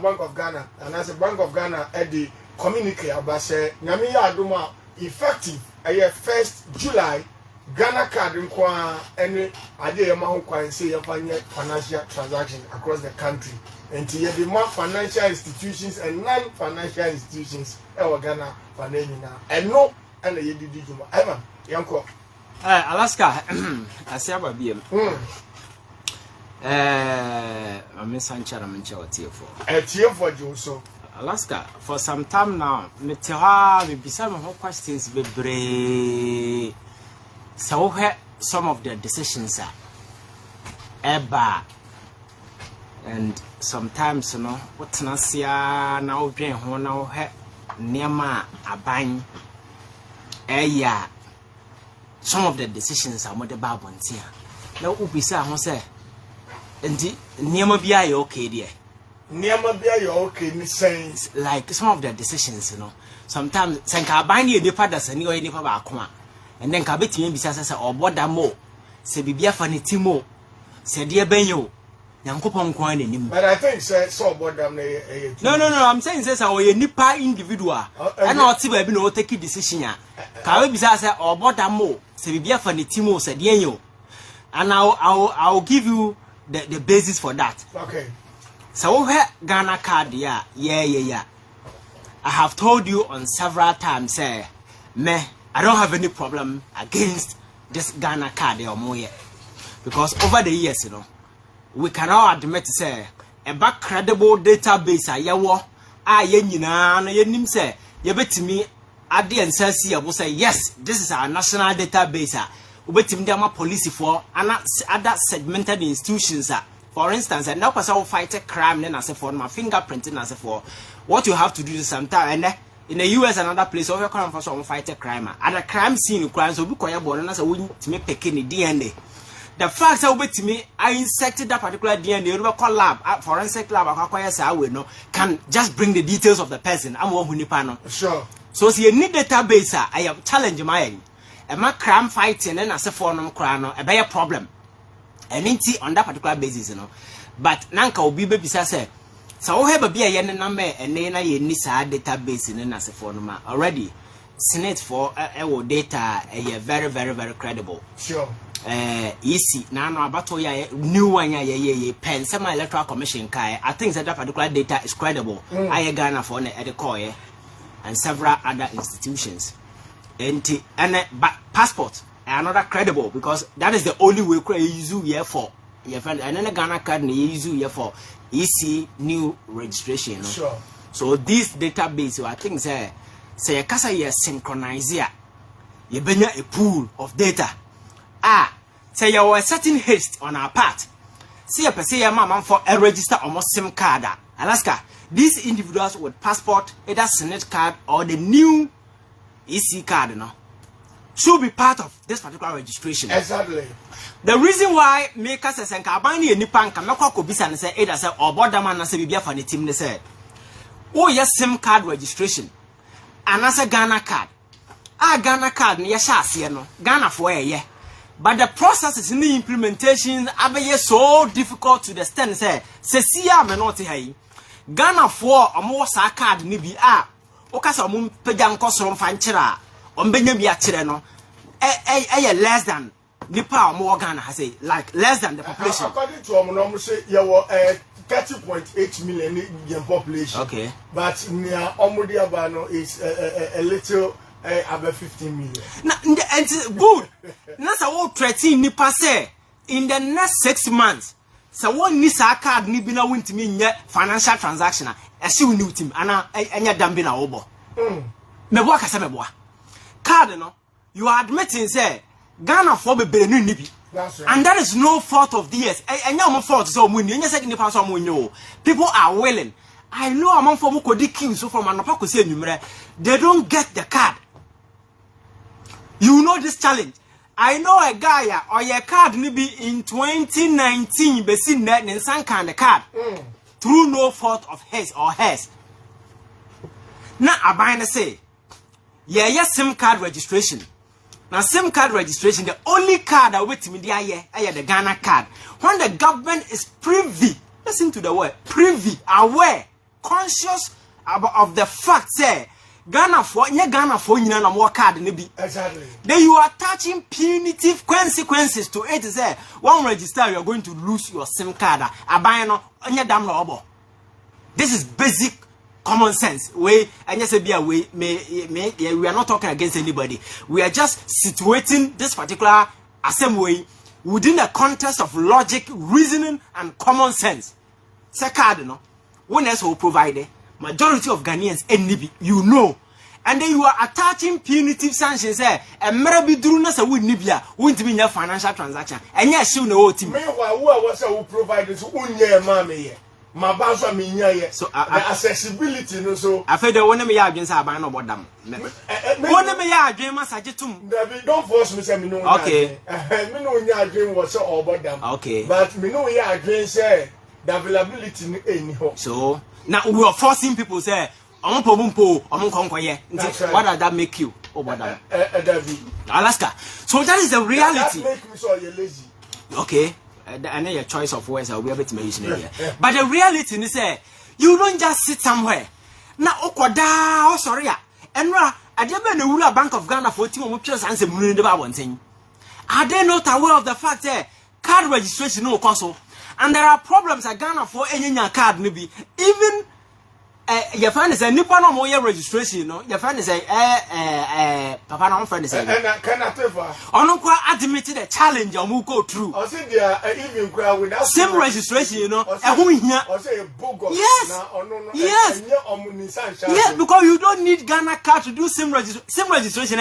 Bank of Ghana, and as a Bank of Ghana at the communique about say Nyamiya Aduma effective first July GhanaCard nkwa any idea ma ho kwan say financial transaction across the country. And here the more financial institutions and non-financial institutions Ghana fanenina and no and the juma Evan yanko Alaska asiaba biem I'm Sanchara Manchella TF4 Joso Alaska for some time now me teha me bisa me questions bebre so some of the decisions are eba and sometimes you know what's nasia now dwen ho na wo he niema aban some of the decisions are more the bad ones here now ubisa ho say enti niema bia ye okay there niema bia ye okay in sense like some of the decisions you know sometimes senka aban ye nipa da sani o ye nipa ba ko and then ka betimi bisa say oboda mo se bibia fa ne timo se de benyo but I think so about them. No, I'm saying say we nipa individual and not see baby no take decision ya ka we bisa say oboda mo se bibia fa ne timo se de enyo and I'll give you the basis for that. Okay. So we GhanaCard yeah. I have told you on several times say I don't have any problem against this GhanaCard or more because over the years you know we can all admit say a back credible database yawo ye nyina no yenim say ye betimi ade ensasi ye say yes this is our national database ubetimi dem police for other segmented institutions for instance and now person fight a crime then as for my fingerprinting as for what you have to do sometimes and in the US and other place over come for some fight a crime at a crime scene crime so be koya born as a win to me picking the DNA. The fact that I inserted that particular DNA, lab, forensic lab, can just bring the details of the person. I'm one sure. So, see, you need database. I have challenged my end. And my crime fighting and as a form crime, a better problem. And on that particular basis, you know. But Nanka will be baby say, so we have a beer number and then I need a database in as a form already. Senate for our data, very, very, very credible. Sure. Easy now about new one pen some electoral commission kai I think that particular data is credible. I Ghana for at the core and several other institutions and passport another credible because that is the only way you use here for your friend and then GhanaCard you use here for easy new registration. Sure. So this database I think say kasa you synchronize here you bring a pool of data. Say you were certain haste on our part. See a person mama for a register almost SIM card. Alaska, these individuals with passport, either Senate card or the new EC card, should be part of this particular registration. Exactly. The reason why makers say Kabani and Nipan can make a bisa and say either say or border man and say be for the team they said. Oh yes, SIM card registration. And as a GhanaCard. GhanaCard near Shasiano. Ghana for but the processes in the implementation are so difficult to the extent say me not here Ghana for a more card ni bi okasa mum pejan kosrom fanchira ombenya bi akire no less than nipa more Ghana has like less than the population according to am say you were 30.8 million population. Okay, but near Omudiabano is a little about 15 million. And good. That's a 13 nipa say in the next 6 months. So one nisa card ni bina win to me financial transaction. I see we new team ana enya dambina obo. Meboa kasa meboa. Card no you are admitting say Ghana for be brenu nibi. That's right. And that is no fault of theirs. Enya mo fault so mo ni enya say nipa so mo nyo. People are willing. I know among for mo kodi king so from anopa ko say enumere. They don't get the card. You know this challenge. I know a guy or your card maybe in 2019 be seen that in some kind of card through no fault of his or hers. Now I say SIM card registration. Now SIM card registration, the only card that wait me there the GhanaCard. When the government is privy, listen to the word privy, aware conscious of the fact say Ghana for nyina na mo card ne bi. Exactly. Then you are attaching punitive consequences to it. Say one register you are going to lose your SIM card. Aban no anya dam na obo. This is basic common sense. We are not talking against anybody. We are just situating this particular assembly within the context of logic, reasoning, and common sense. Second, no, when else will provide it? Majority of Ghanaians, you know, and then you are attaching punitive sanctions. And maybe doing us a would nibia wouldn't be a financial transaction. And yes, you know, team. Meanwhile, who was who provided to unye mommy? My boss, I mean, yeah, so the accessibility, no, so I feel the one of me against our ban about them. One of me, I dream as I just don't force me, say, me no, okay, me no, your dream was so about them, okay, but me know, your dream say the availability in hope. So now we are forcing people say, I'm what does that make you? Alaska. So that is the reality. That make me so lazy. Okay. I know your choice of words I'll be able to mention here. But the reality is you don't just sit somewhere. Now okoda sorry and I didn't know the Bank of Ghana for 2 months and some one thing. Are they not aware of the fact that card registration no cost? And there are problems at Ghana for any card maybe even your friend is a Nippon no registration, you know. Your friend is a Papa no friend is a admitted a challenge or go through. I said they even crowd without same registration, you know. Yes. Yes, because you don't need GhanaCard to do same registration.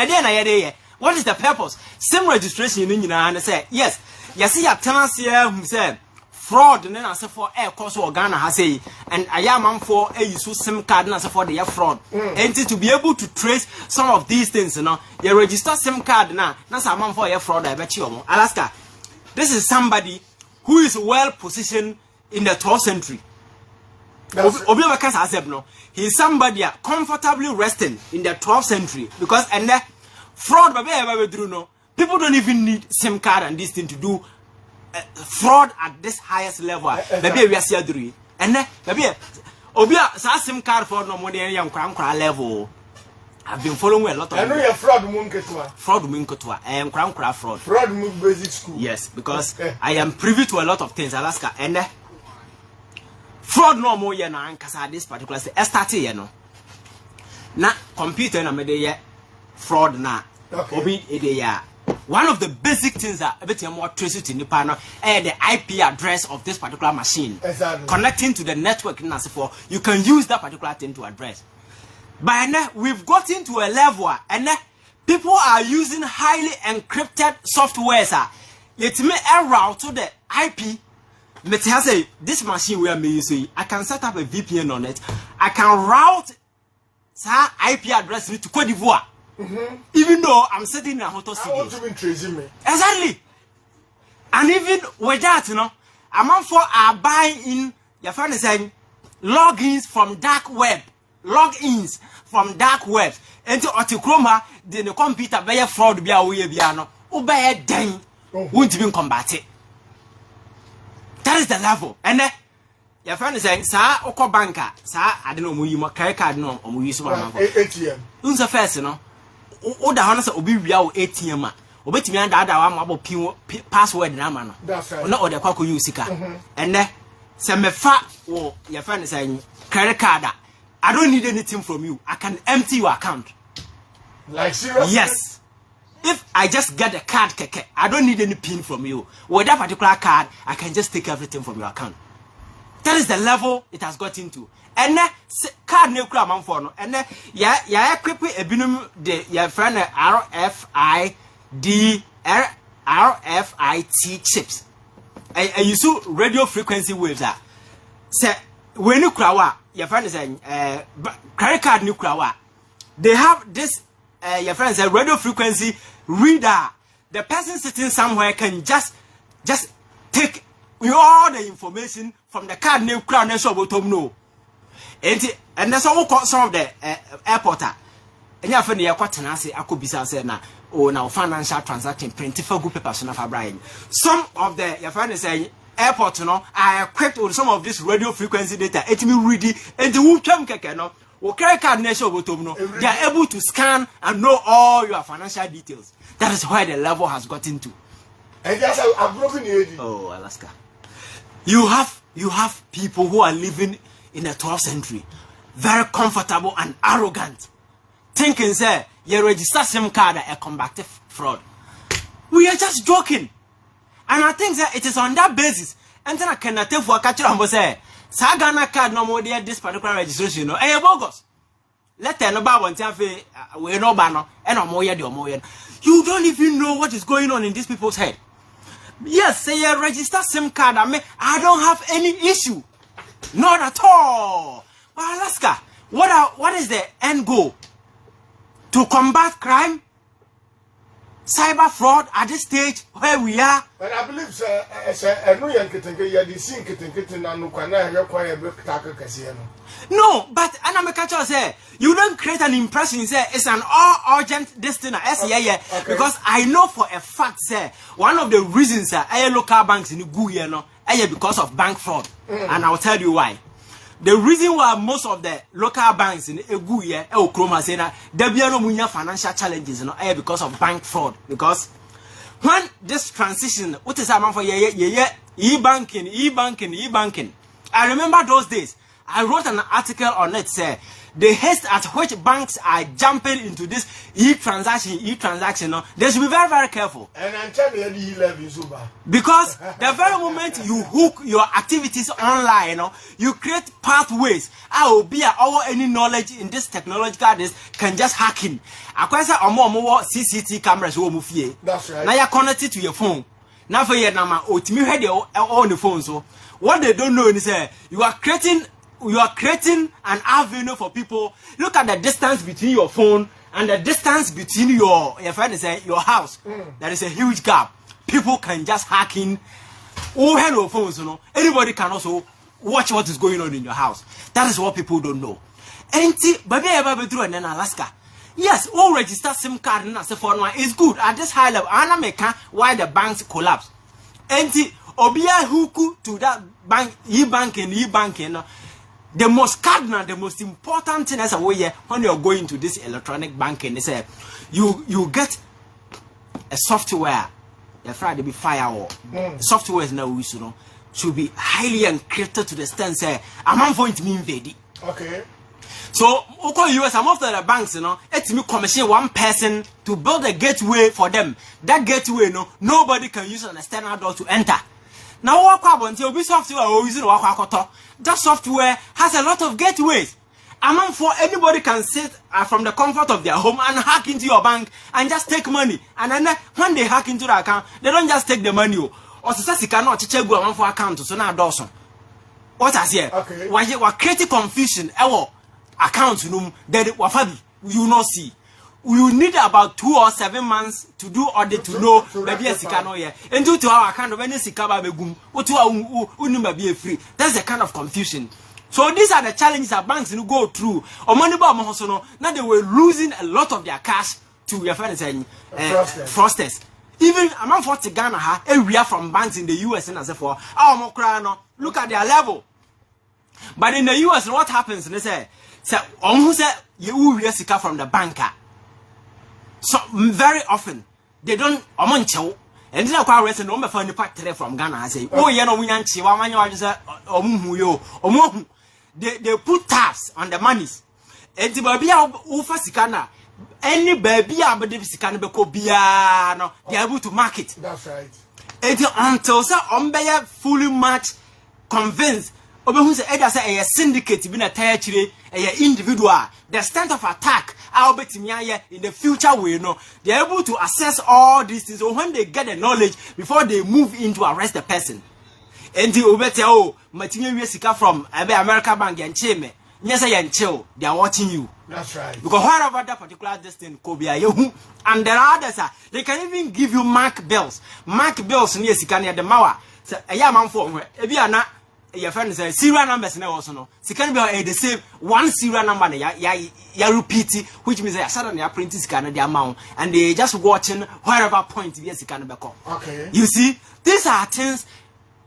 What is the purpose? Same registration in and say yes. You see a tenancy who said fraud and then I say for air cost or Ghana has say and I am for a use SIM card and I say for the fraud. And to be able to trace some of these things, you know, you register SIM card now. That's a man for a fraud. I bet you, Alaska. This is somebody who is well positioned in the 12th century. He is somebody comfortably resting in the 12th century because and the fraud, people don't even need SIM card and this thing to do. Fraud at this highest level. Maybe we are seeing and then maybe Obia SIM card for no money young cram level. I've been following a lot of. I know your fraud munketwa and cram fraud. Fraud move basic school. Yes, because I am privy to a lot of things, Alaska, and fraud no more yana and kasa this particular start you know. Na computer na me fraud na obi ya. One of the basic things that everything more trace it in the panel and the IP address of this particular machine. Exactly. Connecting to the network you can use that particular thing to address. By now we've gotten to a level and people are using highly encrypted software. Yet me a route to the IP. Let's say this machine where me using, I can set up a VPN on it. I can route IP address to Cote d'Ivoire. Even though I'm sitting in a hotel city. Exactly. And even with that, you know, I'm for buying in your friend is saying logins from dark web. Logins from dark web. Into Otikroma, then the computer by fraud be away piano. Obey dang won't even combat it. That is the level. And your friend is saying, Sir Oko Banker, Sir, I don't know, you my card no, or we use one ATM. Unsa first, you know. O da hono say obi wia o ATM a obetimi anda ada wa mabo password na ma no no o de kwako use sika enne se me fa wo your friend say credit card I don't need anything from you. I can empty your account. Like seriously? Yes. If I just get a card keke, I don't need any pin from you. With that particular card, I can just take everything from your account. That is the level it has got into. And card ne kura man for no. And ya equip a binum de your friend RFID chips. I use radio frequency waves. Say when you kura your friend is saying credit card new kura. They have this your friend said radio frequency reader. The person sitting somewhere can just take all the information from the card name crown and so no. And that's all some of the airport. And you have any tenancy, I could be saying now financial transaction print for good papers of Brian. Some of the your friend is saying airport no are equipped with some of this radio frequency data. It me ready and the wutwam keke no. O credit card nation botom no. They are able to scan and know all your financial details. That is why the level has gotten to. And that's a broken age. Oh, Alaska. You have people who are living in the 12th century, very comfortable and arrogant, thinking say you register SIM card a combative fraud. We are just joking, and I think that it is on that basis. And then I can tell for catcher and say, GhanaCard no more there this particular registration no. Hey, bogus. Let them know about one time we no banner and no more the. You don't even know what is going on in these people's head. Yes, say you register SIM card. I don't have any issue, not at all. But Alaska, what is the end goal? To combat crime, cyber fraud at this stage where we are. And I believe, sir, I know you're no, but Anamakacho say you don't create an impression. Say it's an all urgent destiny. Okay. Because I know for a fact, say one of the reasons local banks in Guye no, because of bank fraud, and I'll tell you why. The reason why most of the local banks in Guye, Okroma say that there be no munya financial challenges, no, because of bank fraud. Because when this transition, what is happening for e-banking. I remember those days. I wrote an article on it, say the haste at which banks are jumping into this e-transaction, no, they should be very, very careful. And I'm telling you, because the very moment you hook your activities online, no, you create pathways. I will be all any knowledge in this technological this can just hack in. I say more CCTV cameras will move here. That's right. Now you're connected to your phone. Now for your number, on the phone. So what they don't know is you are creating an avenue for people. Look at the distance between your phone and the distance between your house. There is a huge gap. People can just hack in. All phones, you know. Anybody can also watch what is going on in your house. That is what people don't know. And baby, and then Alaska. Yes, all register SIM card and for one is good at this high level. And why the banks collapse. And Obia Huku to that bank, e-banking. The most cardinal, the most important thing as a way when you're going to this electronic banking is you get a software. The Friday be firewall. Software is now used should be highly encrypted to the extent say I'm going to be invaded. Okay. So US, I'm after the banks, it's me commission one person to build a gateway for them. That gateway, nobody can use an external door to enter. Now, what happened to be software or using that software has a lot of gateways. For anybody can sit from the comfort of their home and hack into your bank and just take money. And then when they hack into the account, they don't just take the money. Or you cannot check go for account so now Dawson. What I say? Okay. Why you creating confusion? Account then you will not see. We need about 2 or 7 months to do audit to know maybe a sikano here. And due to our account of any sikaba begum, what to our be free. That's the kind of confusion. So these are the challenges that banks go through. Or money now they were losing a lot of their cash to your friends and fraudsters. Even among 40 Ghana area from banks in the US and as for our look at their level. But in the US, what happens? They say you will sika from the banker. So very often they don't omoncho and then I rest no find the part from Ghana. I say, oh yeah, no we they put tax on the monies. And the baby offer sikana any baby sikana beko bia no they are able to market. That's right. And until so fully much convinced who say either say a syndicate been a territory a individual the extent of attack I'll bet in the future we know they're able to assess all these things. So when they get the knowledge before they move in to arrest the person and the obete material sika from American bank and chime yes I chill they are watching you. That's right. Because wherever that particular distance could be and there are others they can even give you mark bills near sika near the mawa so a man for your friend says serial numbers now also no. So can be the same one serial number ya repeat it, which means they are suddenly printing scan the amount and they just watching wherever point yes can be. Okay. You see, these are things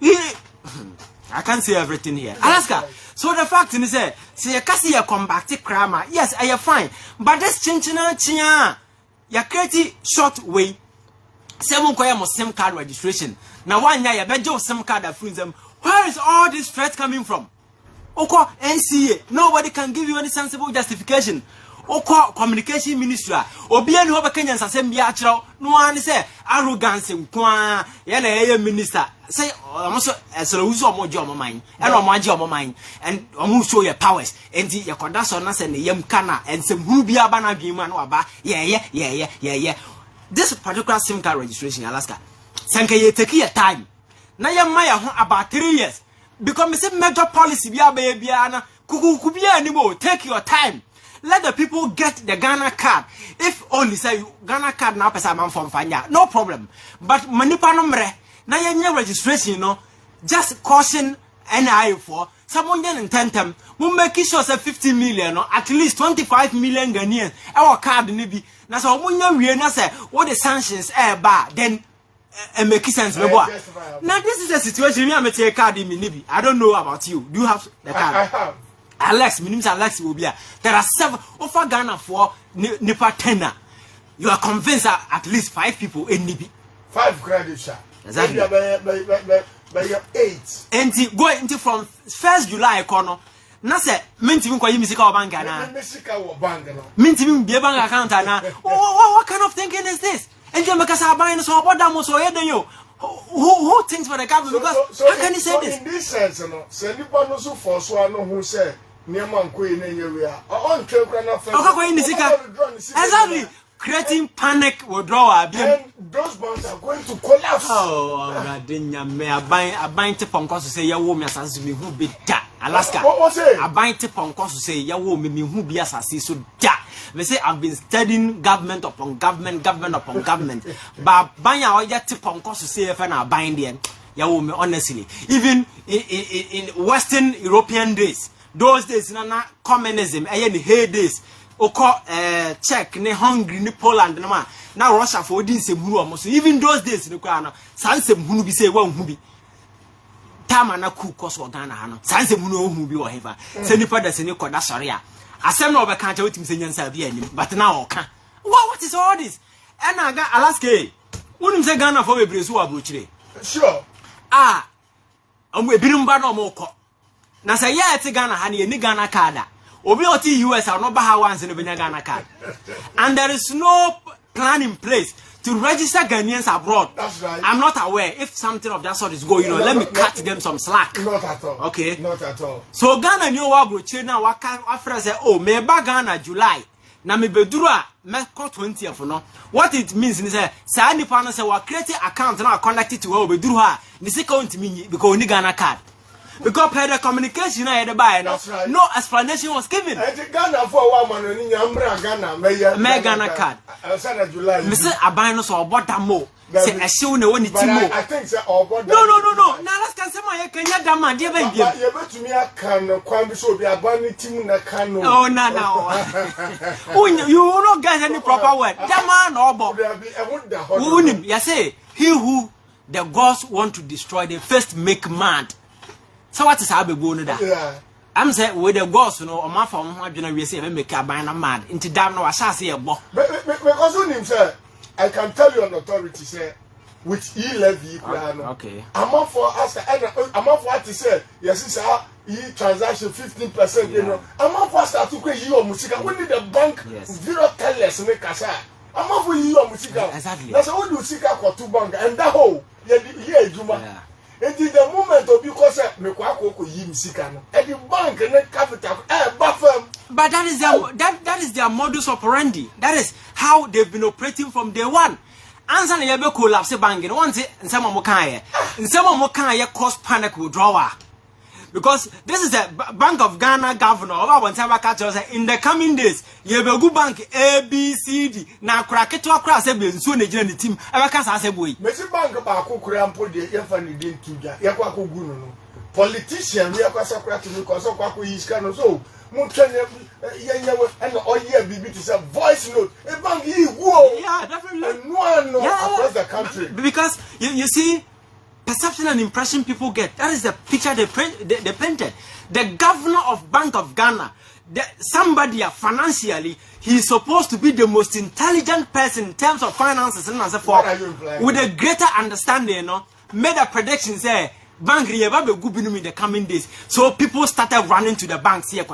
I can't say everything here. Alaska. So the fact is, say you can see a combative crime. Yes, I am fine. But this chia, you create short way. 7 SIM card registration. Now 1 year, you better SIM card that frees them. Where is all this threat coming from? Oko NCA. Nobody can give you any sensible justification. Oko communication ministry. Obian who Kenyans assembly actual. No one say arrogance. Yana minister. Say almost as a loser more job of mine. And on my job of mine. And almost show your powers. And the Yakodasonas and the Yamkana and some Rubia Bana Biman or Ba. Yeah. This particular SIM card registration in Alaska. Sanka ye take your time. Na ya maya about 3 years. Because me say major policy biya ana kukubiya anymore. Take your time. Let the people get the Ghana card. If only say Ghana card now pesa man from fanya, no problem. But manipa nomre na ya registration, you know, just caution NIA for someone in tentem. We make sure say 50 million or at least 25 million Ghanaians. Our card nibi. Na so we na say what the sanctions bar then. And make sense. Now this is a situation. Me am take card in Nibi. I don't know about you. Do you have the card? I have. Alex, my name is Alex will be here. There are 7 over Ghana for Nipa tenor. You are convinced that at least 5 people in Nibi. 5 credit share. Exactly. By your 8. And go into from 1st July corner. Na say minti mi kwa yi misika bank na. Misika wo bank no. Minti mi be bank account na. What kind of thinking is this? And you make us buying so about them so who thinks for the government? Because how can you say this? In this sense, no, say nipa no so for so no who say niema nko yi na nyewe a on twekra na fa. Exactly. Creating panic withdrawal. And those bonds are going to collapse. Oh, Radenya me abang te ponko so say ya wo me asase me hu bi da. Alaska. What say? Abang te ponko so say ya wo me hu bi asase so da. They say I've been studying government upon government upon government. But banya o ya te ponko so say fa na abang there. Ya wo me honestly. Even in Western European days, those days na communism, eh ni heydays. Oko Czech, ne Hungary, ne Poland, na now Russia for din sem hunu almost. Even those days, no kwa no. San sem hunu bi say wan hu bi. Tama na ku course for Ghana ha no. San sem hunu hu bi wo hefa. Say nipa da se ne koda sori a. Asem na obeka cha wetim se nyansa bi anim. But now oka. What is all this? And I got Alaska. Wonim say Ghana for bebre so abrochire. Sure. Omo ebirim ba na omo ko. Na say ya eti Ghana ha ne ni Ghana card. Obi oti US are not baha once in the Ghana card. And there is no plan in place to register Ghanaians abroad. That's right. I'm not aware if something of that sort is going on. Let me cut them some slack. Not at all. Okay. Not at all. So Ghana new wabroche now waka after say oh me ba Ghana July. Na me beduru a me ko 20th no. What it means is say sa nipa no say we create account now connect it to where we beduru ha. Ni se count me because we Ghana card. Because per the communication I had to buy, no explanation was given. Ghana for 1 man, Ghana, me Ghana card. July. Mr. Abano so about that more. Say a show no one Timo. I think say about No. Now let's can say my Kenya Dama, dear baby. You bet to me a can kwambi so be abani Timo na kano. Oh no. You will not get any proper word. Dama no bob. Unim, you say he who the gods want to destroy they first make mad. So what is happy going that? Yeah. I'm saying with the ghost, you know, on my phone, I'm going to say, make a buying a mad into damn no, I shall see a book. Because when him say, I can tell you on authority, say, which he levy, okay. I'm not for us, I'm not for what he said. Yes, it's a transaction 15%, you know. I'm not for us to create your music. We need the bank, zero tellers, make us. I'm not for your music. Exactly. That's all you seek out for 2 bank, and that whole, yeah, Juma. And in the moment of because me kwako yi misika no e the bank and capital but that is their modus operandi. That is how they've been operating from day one. Answer na be collapse bank no want nsema mo kan ye cause panic withdrawal. Because this is the Bank of Ghana governor in the coming days you be go bank ABCD na kraketo akra se be nso na gina ni team e ka sa se boy mesi bank ba akokura mpo de ye fa ni din tuja ye kwa kogu no politician we kwa sakra to ko so kwa ko yiska no so mu twanye ye nyewe and oye bibi to say voice note e bank yi wo yeah definitely no across the country because you see perception and impression people get. That is the picture they painted. The governor of Bank of Ghana, somebody financially, he's supposed to be the most intelligent person in terms of finances and so forth, with a greater understanding, you know, made a prediction say bank in the coming days. So people started running to the banks here,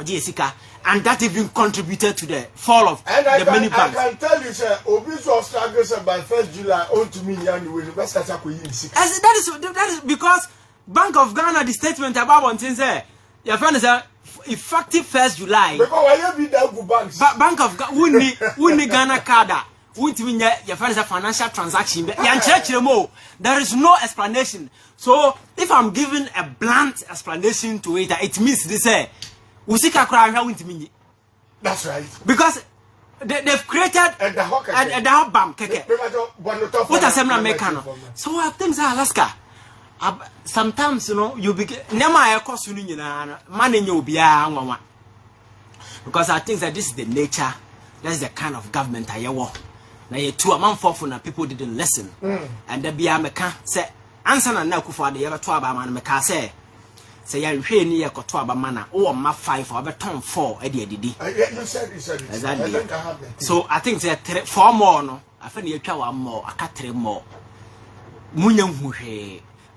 and that even contributed to the fall of the many banks. I can tell you, sir, Obiso struggles by 1st July on to me, that is because Bank of Ghana, the statement about one thing, say, your friend is effective 1st July. Bank of Ghana, we need GhanaCard. Your friend is a financial transaction. There is no explanation. So if I'm giving a blunt explanation to it, it means they say, that's right. Because they've created the hub. What are some mechanic? So I think Alaska. Sometimes, you know, you begin because I think that this is the nature, that's the kind of government I want. Now, you 2 months for people didn't listen, and the Biameka said, answer and now for the other 12 man, Meka say, you're here near Kotoaba Mana, or my 5 or a ton 4, Eddie. You said it. Exactly. So I think there are 4 more, no, I think you can more, I can't 3 more.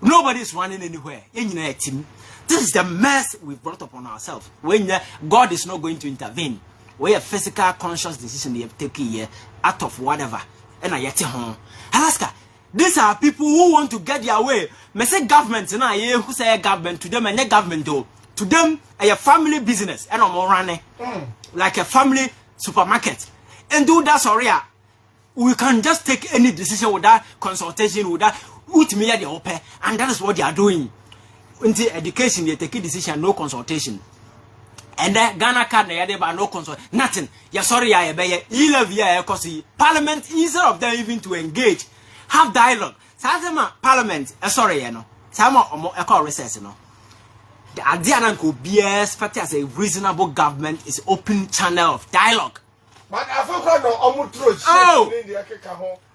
Nobody is running anywhere. This is the mess we've brought upon ourselves. When God is not going to intervene, we have physical conscious decision they have taken here out of whatever. And I yet home. Alaska, these are people who want to get their way. Me say government, you know, who say government to them and their government though. To them, a family business and I'm running like a family supermarket. And do that sorry. We can just take any decision without consultation, without with me at the open, and that is what they are doing. In the education, they take a decision, no consultation. And then GhanaCard, they have no consult, nothing. Yeah, sorry, I obey. Parliament, instead of them even to engage, have dialogue. Some Parliament, sorry, you know, some more recess, you know. The idea could be expected as a reasonable government is open channel of dialogue. But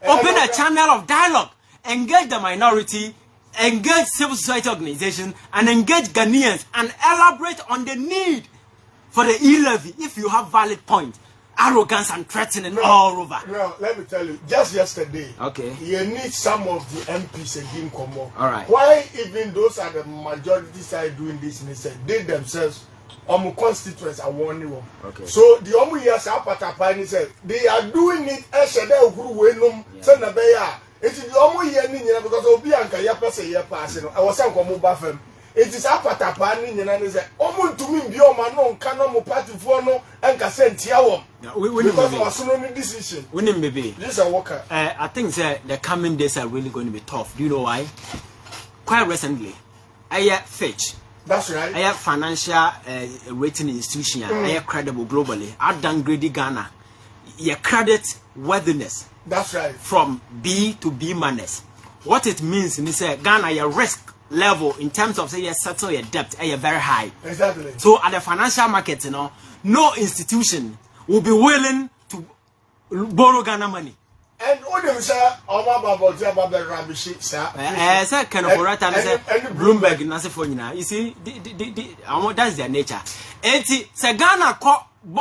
open a channel of dialogue. Engage the minority, engage civil society organizations, and engage Ghanaians and elaborate on the need for the e-levy if you have valid points. Arrogance and threatening all over. No, let me tell you, just yesterday, okay, you need some of the MPs again come up. All right. Why even those are the majority side doing this? They themselves, constituents are warning them. Okay. So the yes, they are doing it as a it is almost because Obianka Yapasa Yapas, I was some Bafem. It is a patapani and is almost to me, Bioma, Canamo Party for no and Cassette Tiawa. Because of a soon decision. Winning baby. This is a worker. I think the coming days are really going to be tough. Do you know why? Quite recently, I Fitch. That's right. I have financial rating institution. I have credible globally. I downgraded Ghana. Your credit worthiness. That's right. From B to B minus. What it means is that Ghana, your risk level in terms of say you settle your debt is very high. Exactly. So at the financial market, you know, no institution will be willing to borrow Ghana money. And all them say, about the rubbish, sir. Sir, can operate and say Bloomberg na say for you. You see, that's their nature. Enti say Ghana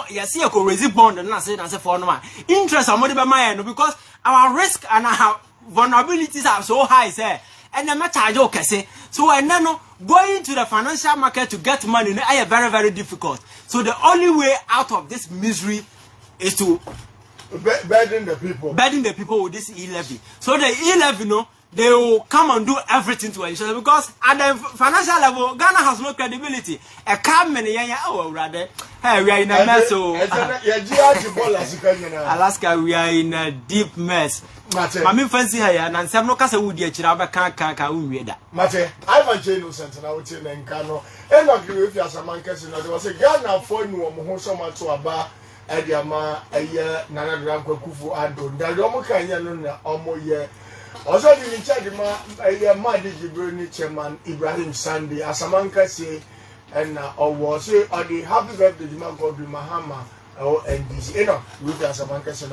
you see a raise bond and say for no interest on money by my because our risk and our vulnerabilities are so high, sir. And the matter I say. So I know going to the financial market to get money is very, very difficult. So the only way out of this misery is to burden the people. Burden the people with this e-levy. So the e-levy, you know, they will come and do everything to ensure because at the financial level, Ghana has no credibility. A company, hey, we are in a mess. Alaska, we are in a deep mess. I mean, fancy here, and some local would be a chiraba can't Mate, I have a genuine sense now with in Kano. And I agree with you as a man, there was a Ghana for you who so much to a bar. Ediama, a year, Nana Dranko Kufu Ado, Dadomoka, Almost year. Also, the Chadima, a year, Madi Gibroni chairman Ibrahim Sandy, as a man can say, and or was it, or the happy birthday, Jima Godri Mahama, or and this, with as a man can say,